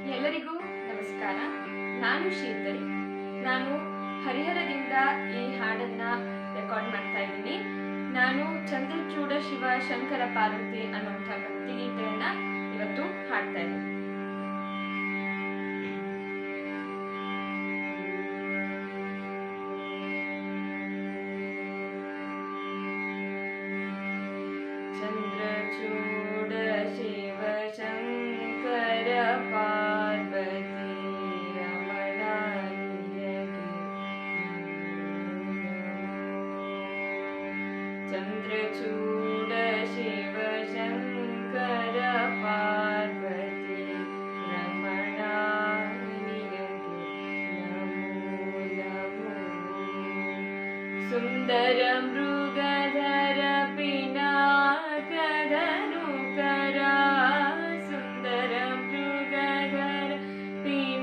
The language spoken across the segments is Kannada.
ಎಲ್ಲರಿಗೂ ನಮಸ್ಕಾರ. ನಾನು ಶೀತಲ್. ನಾನು ಹರಿಹರದಿಂದ ಈ ಹಾಡನ್ನ ರೆಕಾರ್ಡ್ ಮಾಡ್ತಾ ಇದ್ದೀನಿ. ನಾನು ಚಂದ್ರಚೂಡ ಶಿವ ಶಂಕರ ಪಾರ್ವತಿ ಅನ್ನುವಂಥ ಭಕ್ತಿಗೀತೆಯನ್ನ ಇವತ್ತು ಹಾಡ್ತಾ ಇದ್ದೀನಿ. ಚಂದ್ರಚೂಡ ಶಿವ ಶಂಕರ ಪಾರ್ವತಿ ರಮಣ ಚಂದ್ರಚೂಡ ಶಿವ ಶಂಕರ ಪಾರ್ವತಿ ರಮಣ ಸುಂದರ ಮೃಗಧರ ಪಿನಾಕಧನುಕರ ಸುಂದರ ಮೃಗಧರ ಪಿನಾಕಧನುಕರ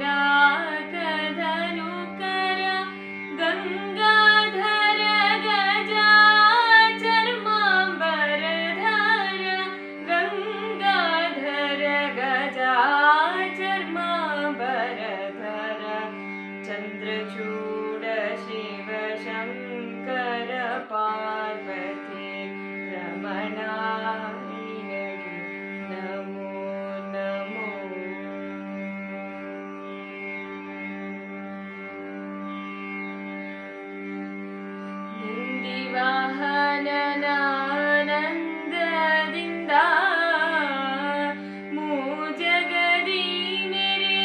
ಗಂಗಾಧರ ಗಜ ಚರ್ಮಾಂಬರಧರ ಗಂಗಾಧರ ಗಜ ಚರ್ಮಾಂಬರಧರ ಚಂದ್ರಚೂಡ ಶಿವ ಶಂಕರ ಪಾರ್ವತಿ ರಮಣ ನಮೋ ನಮೋ. ನಂದಿವಾಹನನಾನಂದದಿಂದ ಮೂಜಗದಿ ಮೆರೆವೆ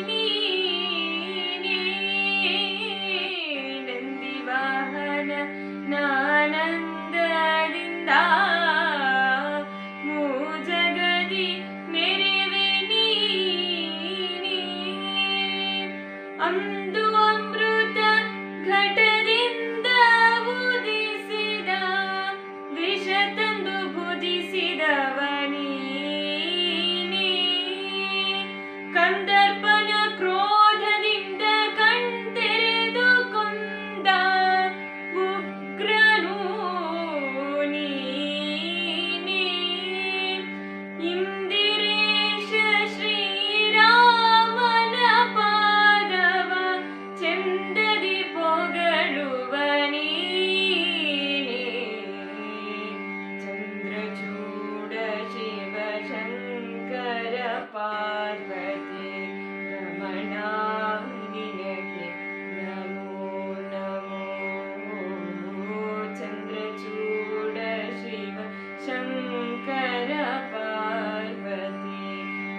ನೀನೇ ನಂದಿವಾಹನನಾನಂದದಿಂದ ಮೂಜಗದಿ ಮೆರೆವೆ ನೀನೇ ಅಂದು ಅಮೃತ ಘಟದಿಂದ ಉದಿಸಿದ ವಿಷ ತಂದು ಭುಜಿಸಿದವ ನೀನೇ ಕಂದರ್ಪನ ಕ್ರೋಧದಿಂದ ಕಣ್ತೆರೆದು ಕೊಂದ ಉಗ್ರನು ನೀನೇ ಇಂದಿರೇಶ ಶ್ರೀರಾಮನ ಪಾದವ ಚಂದದಿ ಪೊಗಳುವ ನೀನೇ ಚಂದ್ರಚೂಡ ಶಿವ ಶಂಕರ ಪಾರ್ವತಿ ರಮಣ ನಿನಗೆ ನಮೋ ನಮೋ. ಚಂದ್ರಚೂಡ ಶಿವ ಶಂಕರ ಪಾರ್ವತಿ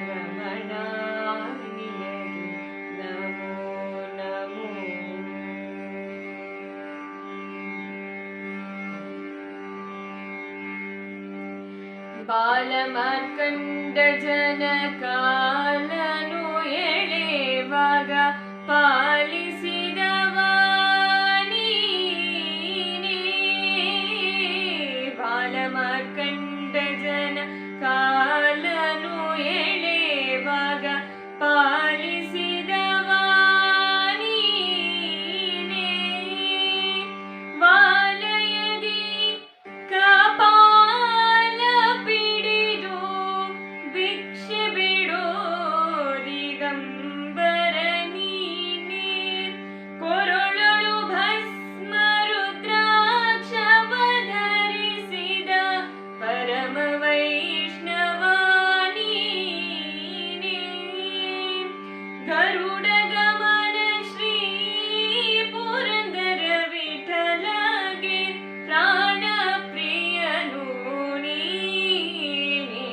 ರಮಣ ನಿನಗೆ ನಮೋ ನಮೋ. ಬಾಲಮಾರ್ಕಂಡ ಜನಕಾಲನು ಎಳೆವಾಗ ಪಾಲಿಸಿದವ ನೀನೇ ಬಾಲಮಾರ್ಕಂಡ ಜನಕಾಲನು ಎಳೆವಾಗ ಪಾಲಿಸಿದವ ನೀನೇ ವಾಲಯದಿ ಕಪಾಲ ಪಿಡಿದು ಭಿಕ್ಷೆ ಬಿಡೋ ದಿಗಂಬರ ನೀನೇ ಕೊರಳೊಳು ಭಸ್ಮ ರುದ್ರಾಕ್ಷವ ಧರಿಸಿದ ಪರಮ ವೈಷ್ಣವ ನೀನೇ ಗರುಡ ಗಮನ ಶ್ರೀ ಪುರಂದರ ವಿಠಲಗೆ ಪ್ರಾಣ ಪ್ರಿಯನು ನೀನೇ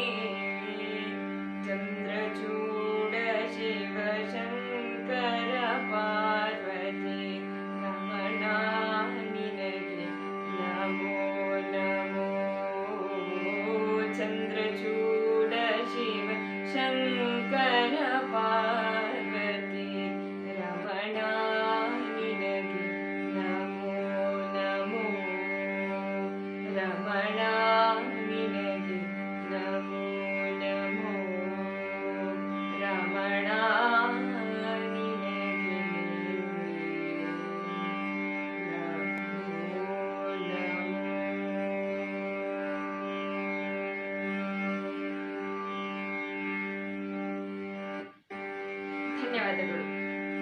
ಚಂದ್ರಚೂಡ ಶಿವ ಶಂಕರ ಪಾರ್ವತಿ ರಮಣ ನಿನಗೆ ನಮೋ ನಮೋ. ಚಂದ್ರಚೂಡ ಶಿವ ಶಂಕರ ಪಾರ್ವತಿ